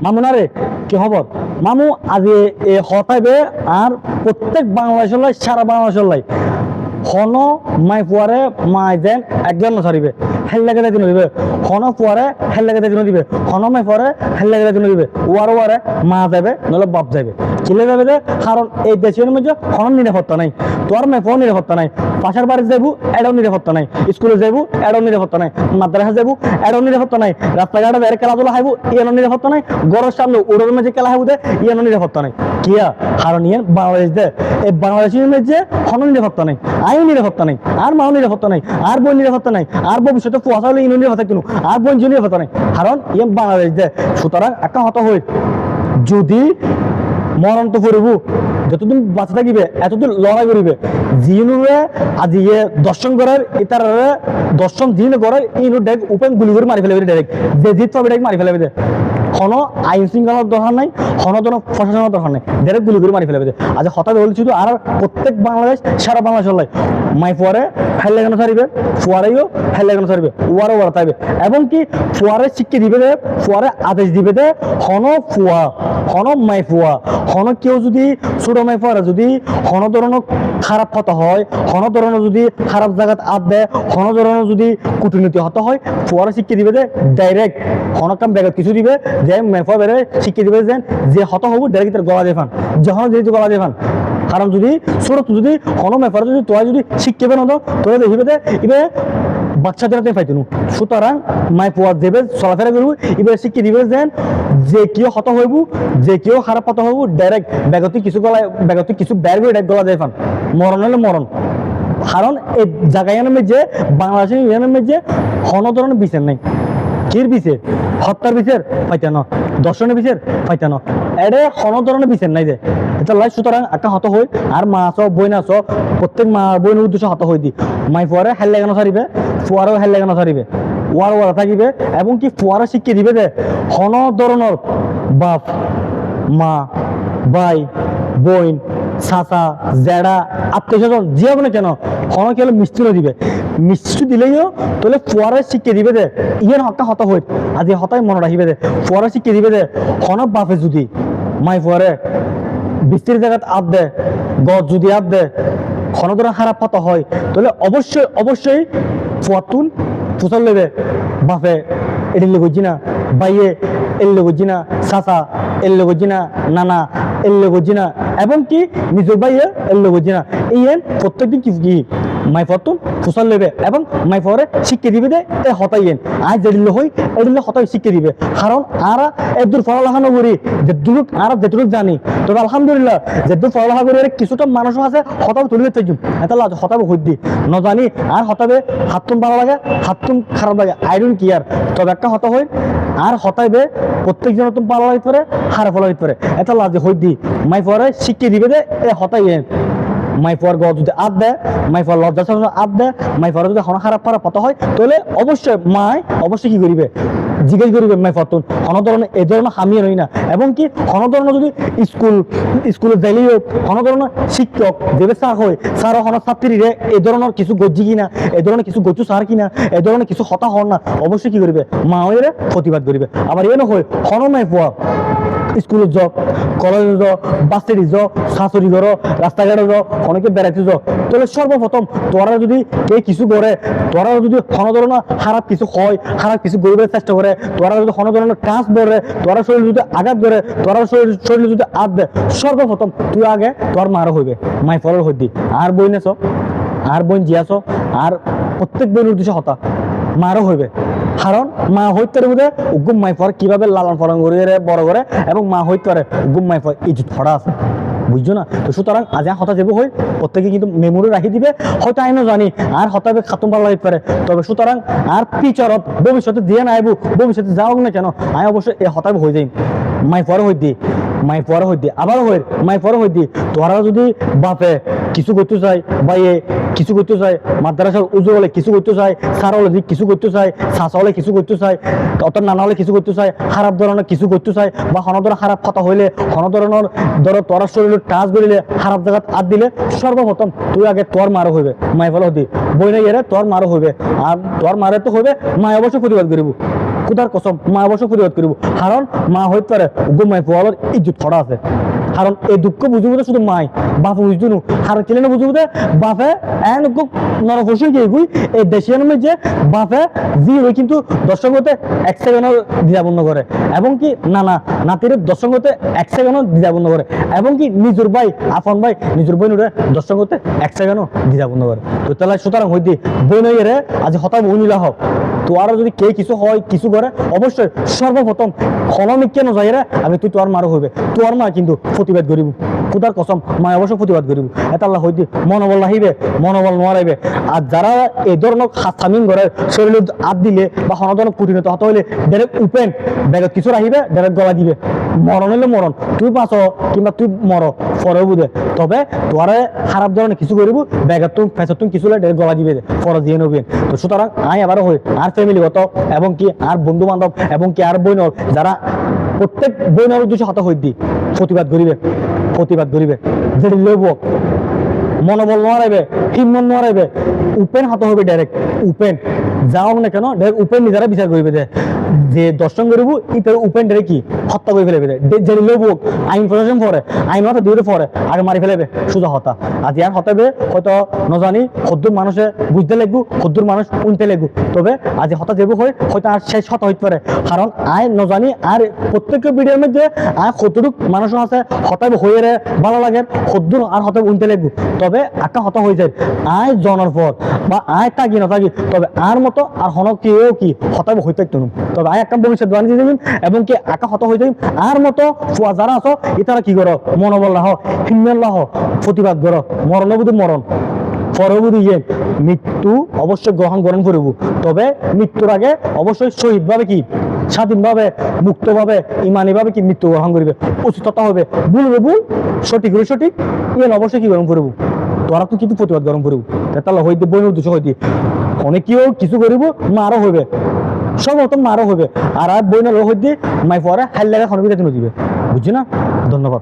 মামু না রে কি খবর মামু আজি এ হতাইবে আর প্রত্যেক বাংলাদেশের লাই সারা বাংলাদেশের লাই হন মাই পুয়ারে মাই দেন একজন নসারিবে হেল্লাকে দিন দিবে হন পুয়ারে হেল্লাকে দিন দিবে হন মাই পুয়ারে হেল্লাকে দিন দিবে ওয়ারে মা যাবে নলে বাপ যাবে চিলে যাবে যে কারণ এই দেশের মধ্যে হন নিরাপত্তা নাই তোর মাই পুয়ার নিরাপত্তা নাই পাশের বাড়ি যাবো এটাও নিরাপত্তা নাই স্কুলে যাবো এটাও নিরাপত্তা নাই মাদ্রাসা যাবো এটাও নিরাপত্তা নাই রাস্তাঘাটে বেড়ে খেলাধুলা খাইবো ইয়ানো নিরাপত্তা নাই গরর সামনে উড়োর মাঝে খেলা খাইবো দে ইয়ানো নিরাপত্তা নাই কিয়া কারণ ইয়ান বাংলাদেশ দে এই বাংলাদেশের মধ্যে হন নিরাপত্তা নাই আইন নিরাপত্তা নাই আর মাও নিরাপত্তা নাই আর বোন নিরাপত্তা নাই আর ভবিষ্যতে ফুয়াশা হলে ইনো নিরাপত্তা কিনো আর বোন নিরাপত্তা নাই কারণ ইয়ান বাংলাদেশ দে সুতরাং একটা হত হই যদি মরণ তো ফুরিব যতদিন বাঁচা থাকিবে এতদিন লড়াই করিবে জিনুরে আজি দর্শন করার ইতার দর্শন জিন করার ইনু ডেক উপেন গুলি করে মারি ফেলে ডাইরেক্ট যে জিত পাবে ডাইরেক্ট মারি ফেলে কোনো আইন শৃঙ্খলার দরকার নাই কোনো প্রশাসনের দরকার নাই ডাইরেক্ট গুলি করে মারি ফেলে আজ হঠাৎ বলছি তো আর প্রত্যেক বাংলাদেশ সারা বাংলাদেশ লাই মাই ফুয়ারে হেলে কেন ছাড়িবে ফুয়ারেও হেলে কেন ছাড়িবে ওয়ারও ওয়ার তাইবে এবং কি ফুয়ারে শিক্ষা দিবে দে ফুয়ারে আদেশ দিবে দে ফুয়া হন মাই ফুয়া হন কেউ যদি ছোট মাই ফুয়ারে যদি হন ধরনের খারাপ কথা হয় হন ধরনের যদি খারাপ জায়গাত আদ দেয় হন ধরনের যদি কূটনীতি হতে হয় ফুয়ারে শিক্ষা দিবে দে ডাইরেক্ট হন কাম ব্যাগত কিছু দিবে যে মাই ফুয়া বেড়ে শিক্ষা দিবে যে হত হবো ডাইরেক্ট তার গলা দেফান যখন যেহেতু গলা দেফান কারণ যদি ছোট যদি হন মাই ফুয়ারে যদি তোরা যদি শিক্ষা না তোরা দেখিবে দে ইবে বাচ্চাদের পাইতেন সুতরাং মাই পোয়া দেবে চলাফেরা করবো এবার শিক্ষা দিবে যে কেউ হত হইব যে কেউ খারাপ হত হইব ডাইরেক্ট ব্যাগতি কিছু গলায় ব্যাগতি কিছু বের করে ডাইরেক্ট গলা দেয় ফান মরণ হলে মরণ কারণ এই জায়গায় যে বাংলাদেশের ইয়ানের যে হন ধরনের বিচার নাই কির বিচার হত্যার বিচার পাইতেন দর্শনের বিচার পাইতেন এডে হন ধরনের বিচার নাই যে এটা লাই সুতরাং একটা হত হই আর মা আস বই না আস প্রত্যেক মা বইনের উদ্দেশ্যে হত হই দি মাই ফুয়ারে হেল্লে কেন ছাড়িবে ফুয়ারও হেল্লে কেন ছাড়িবে ওয়ার ওয়ার থাকিবে এবং কি ফুয়ারা শিক্ষা দিবে যে হন ধরনের বাপ মা ভাই বোন চাচা জেড়া আত্মীয় স্বজন যে হবে না কেন হন কেন মিষ্টি দিবে মিষ্টি দিলেও তাহলে ফুয়ারে শিক্ষা দিবে যে ইয়ের হত্যা হত হই আজি হতাই মনে রাখিবে যে ফুয়ারে শিক্ষা দিবে যে হন বাপে যদি মাই ফুয়ারে বৃষ্টির জায়গাত আপ দে গছ যদি আপ দে হন ধরনের খারাপ হত হয় তাহলে অবশ্যই ফুয়াতুন ফুসল লেবে বাপে এডিলে গজি না বাইয়ে এলে গজি না চাচা এলে গজি না নানা এলে গজি না এবং কি নিজের বাইয়ে এলে গজি না এই প্রত্যেকদিন কি মাই ফতুন ফুসল লেবে এবং মাই ফরে শিক্ষা দিবে দে এ হতাইয়েন আজ যেদিলে হই এদিলে হতাই শিক্ষা দিবে কারণ আর এদূর পড়ালেখা নকরি যেদূর আর যেটুকু জানি তবে আলহামদুলিল্লাহ যেদূর পড়ালেখা করে কিছুটা মানুষ আছে হতাব তুলিবে তাই এটা হতাবে হই দি নজানি আর হতাবে হাততুম ভালো লাগে হাততুম খারাপ লাগে আইরন কি আর তবে একটা হতা হই আর হতাইবে প্রত্যেকজন তুমি ভালো লাগতে পারে খারাপ লাগতে পারে এটা লাজে হই দি মাই পরে শিক্ষা দিবে দে এ হতাইয়েন মাই পর গ যদি আপ দেয় মাই পর লজ্জা আপ দেয় মাই পরে যদি হন খারাপ করা পতা হয় তাহলে অবশ্যই মাই অবশ্যই কি করিবে জিজ্ঞেস করিবে মাই ফতুন হন ধরনের এ ধরনের হামিয়ে রই না এবং কি হন ধরনের যদি স্কুলে যাইলেও হন ধরনের শিক্ষক দেবে স্যার হয় স্যার হন ছাত্রীরে এই ধরনের কিছু গজ্জি কিনা এই ধরনের কিছু গজ্জু সার কিনা এই ধরনের কিছু হতা হন না অবশ্যই কি করিবে মা হয়ে প্রতিবাদ করিবে আবার এ নহয় হন মাই পোয়া স্কুলে যাও কলেজে যাও বাসেরি যাও শাশুড়ি ঘর রাস্তাঘাটে যাও অনেকে বেড়াইতে যাও তাহলে সর্বপ্রথম তোরা যদি কে কিছু করে তোরা যদি কোনো ধরনের খারাপ কিছু হয় খারাপ কিছু গরিবের চেষ্টা করে তোরা যদি কোনো ধরনের কাজ ধরে তোরা শরীর যদি আঘাত ধরে তোরা শরীরে যদি আঘাত দেয় সর্বপ্রথম তুই আগে তোর মারও হইবে মাই ফলের হইদি আর বই নেছ আর বই জিয়াছ আর প্রত্যেক বইয়ের উদ্দেশ্যে হতা মারও হইবে কারণ মা হইতে বোধে গুম মাই ফর কিভাবে লালন পালন করে বড় করে এবং মা হইতে পারে গুম মাই ফর এই ছড়া আছে বুঝছো না তো সুতরাং আজ হতা যাবো হই প্রত্যেকে কিন্তু মেমোরি রাখি দিবে হয়তো আইনও জানি আর হতাবে খাতম ভালো লাগতে পারে তবে সুতরাং আর ফিচারত ভবিষ্যতে দিয়ে না আইবো ভবিষ্যতে যাওক না কেন আমি অবশ্যই এই হতাবে হয়ে যাই মাই পরে হই দি মাই পরে হই দি আবার হই মাই পরে হই দি তোরা যদি বাপে কিছু করতে চাই বাইয়ে কিছু করতে চাই মাদ্রাসার উজু হলে কিছু করতে চাই সার হলে কিছু করতে চাই শাসা হলে কিছু করতে চাই অত নানা হলে কিছু করতে চাই খারাপ ধরনের কিছু করতে চাই বা কোনো ধরনের খারাপ কথা হইলে কোনো ধরনের ধরো তোরা শরীরে টাচ করিলে খারাপ জায়গাত হাত দিলে সর্বপ্রথম তুই আগে তোর মারও হইবে মাই ফেলো দি বই না গেলে তোর মারও হইবে আর তোর মারে তো হইবে মায় অবশ্যই প্রতিবাদ করিব খুদার কসম মা অবশ্য প্রতিবাদ করিব, কারণ মা হইতে পারে মাই পোয়ালোর ইজ্জত খড়া আছে, কারণ এই দুঃখ বুঝিব শুধু মাই বাপে বুঝতো নু, কারণ কেলে না বুঝিব বাপে এন নরফসিল গিয়ে গুই এই দেশের মধ্যে বাপে জি ওই কিন্তু দর্শকতে এক সেকেন্ডও দ্বিধাবন্ধ করে, এবং কি নাতির দর্শকতে এক সেকেন্ডও দ্বিধাবন্ধ করে, এবং কি নিজের ভাই আপন ভাই নিজের বই নুরে দর্শকতে এক সেকেন্ডও দ্বিধাবন্ধ করে। তো তাহলে সুতরাং হইতে বই নইরে আজ হতাশ বইনিলা হোক, তো আরো যদি কে কিছু হয় কিছু করে অবশ্যই সর্বপ্রথম খনমিক কেন যাই রে আমি তুই তোর মারো হইবে, তোর মা কিন্তু প্রতিবাদ করিব, খুদার কসম মা অবশ্যই প্রতিবাদ করিব। এটা আল্লাহ হইতে মনোবল রাখিবে, মনোবল নোয়ারাইবে। আর যারা এই ধরনের হাতামিন করে শরীরে হাত দিলে বা হনধরনের পরিণত হতে হইলে ডাইরেক্ট ওপেন ব্যাগত কিছু রাখিবে, ডাইরেক্ট গলা দিবে, মরণ হইলে মরণ, তুই বাঁচো কিংবা তুই মর ফরে বুঝে, তবে তোয়ারে খারাপ ধরনের কিছু করিব ব্যাগত তুমি ফেসত তুমি কিছু ডাইরেক্ট গলা দিবে ফরজ দিয়ে নবেন। তো সুতরাং আই আবারও হই আর ফ্যামিলিগত এবং কি আর বন্ধু বান্ধব এবং কি আর বইন যারা প্রত্যেক বইনের উদ্দেশ্যে হত হই দি প্রতিবাদ করিবে যেটি লব মনোবল নোয়ারাইবে, হিম্মত নোয়ারাইবে, উপেন হত হবে ডাইরেক্ট উপেন যাও না কেন ডাইরেক্ট উপেন নিজেরা বিচার করিবে যে দর্শন করিব ইতার উপেন ডাইরেক্ট কি হত্যা করে ফেলেবে, যেটি লব আইন প্রশাসন পরে আইন হতে দিয়ে পরে আগে মারি ফেলেবে সোজা হতা। আজ ইয়ার হতাবে হয়তো নজানি সদ্দুর মানুষে বুঝতে লাগবো, সদ্দুর মানুষ উনতে লাগবো, তবে আজ হতা যাব হয় হয়তো আর শেষ হতা হইতে পারে, কারণ আয় নজানি আর প্রত্যেকের ভিডিওর মধ্যে আর কতটুক মানুষ আছে হতাবে হয়ে ভালো লাগে সদ্দুর আর হতে উনতে লাগবো, তবে আকা হতা হয়ে যায় আয় জনার পর বা আয় থাকি না থাকি, তবে আর মতো আর হন কেউ কি হতাবে হইতে একটু তবে আয় একটা ভবিষ্যৎ বানিয়ে দিবেন এবং কি আকা হতা হয়ে যাবেন আর মতো ফুয়া যারা আছো এটারা কি করো মনোবল রাখো, হিম্মেল রাখো, প্রতিবাদ করো, মরণ বুধ মরণ পরবর্তী মৃত্যু অবশ্যই গ্রহণ করিব, তবে মৃত্যুর আগে অবশ্যই শহীদভাবে কি স্বাধীনভাবে মুক্তভাবে ইমানিভাবে কি মৃত্যু গ্রহণ করিবে, উচিততা হবে, ভুলবে ভুল সঠিক হলে সঠিক ইয়ে অবশ্যই কি গ্রহণ করিব, তোরা তো কিন্তু প্রতিবাদ গ্রহণ করিব। তাহলে হইতে বইনের উদ্দেশ্য হইতে অনেক কেউ কিছু করিব মারও হইবে, সব মতন মারও হইবে, আর বইনের হইতে মাই পরে হাইল লাগা খনবিতে দিবে, বুঝছি না। ধন্যবাদ।